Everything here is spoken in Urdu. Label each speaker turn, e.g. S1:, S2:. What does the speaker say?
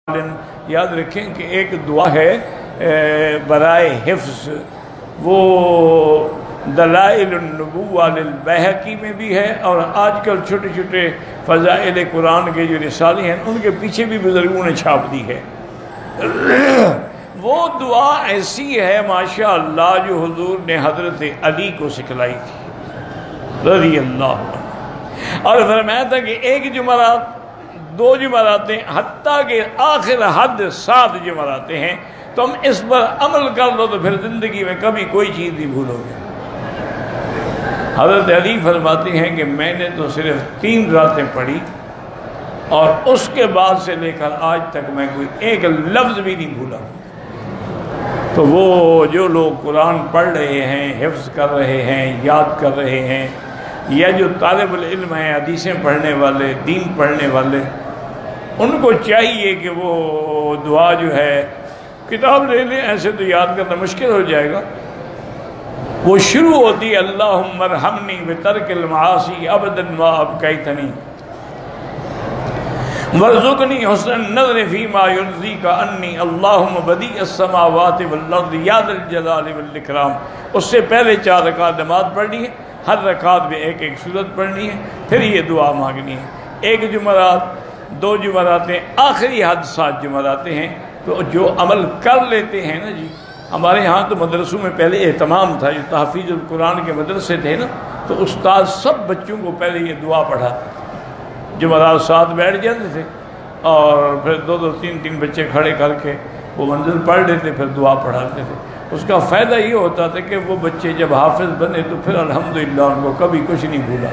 S1: یاد رکھیں کہ ایک دعا ہے برائے حفظ، وہ دلائل النبوہ للبیہقی میں بھی ہے، اور آج کل چھوٹے چھوٹے فضائل قرآن کے جو رسالے ہیں ان کے پیچھے بھی بزرگوں نے چھاپ دی ہے۔ وہ دعا ایسی ہے ماشاءاللہ جو حضور نے حضرت علی کو سکھلائی تھی رضی اللہ عنہ، اور فرمایا تھا کہ ایک جمعرات، دو جمعراتیں، حتیٰ کہ آخر حد 7 جمعراتیں ہیں، تو ہم اس پر عمل کر لو تو پھر زندگی میں کبھی کوئی چیز نہیں بھولو گے۔ حضرت علی فرماتے ہیں کہ میں نے تو صرف 3 راتیں پڑھی، اور اس کے بعد سے لے کر آج تک میں کوئی ایک لفظ بھی نہیں بھولا۔ تو وہ جو لوگ قرآن پڑھ رہے ہیں، حفظ کر رہے ہیں، یاد کر رہے ہیں، یا جو طالب العلم ہیں، حدیثیں پڑھنے والے، دین پڑھنے والے، ان کو چاہیے کہ وہ دعا جو ہے کتاب لے لیں، ایسے تو یاد کرنا مشکل ہو جائے گا۔ وہ شروع ہوتی ہے اللہم ارحمنی بترک المعاصی ابدا ما ابقیتنی وارزقنی حسن النظر فیما یرضیک عنی اللہم بدیع السماوات والارض یا ذا الجلال والاکرام۔ اس سے پہلے 4 رکعت نماز پڑھنی ہے، ہر رکعت میں ایک سورت پڑھنی ہے، پھر یہ دعا مانگنی ہے۔ 1 جمعرات، 2 جمعراتیں، آخری حد 7 جمعراتیں ہیں۔ تو جو عمل کر لیتے ہیں نا جی، ہمارے ہاں تو مدرسوں میں پہلے اہتمام تھا، جو تحفیظ القرآن کے مدرسے تھے نا، تو استاد سب بچوں کو پہلے یہ دعا پڑھا، جمعرات 7 بیٹھ جاتے تھے، اور پھر 2 3 بچے کھڑے کر کے وہ منزل پڑھ لیتے، پھر دعا پڑھاتے تھے۔ اس کا فائدہ یہ ہوتا تھا کہ وہ بچے جب حافظ بنے تو پھر الحمدللہ ان کو کبھی کچھ نہیں بھولا۔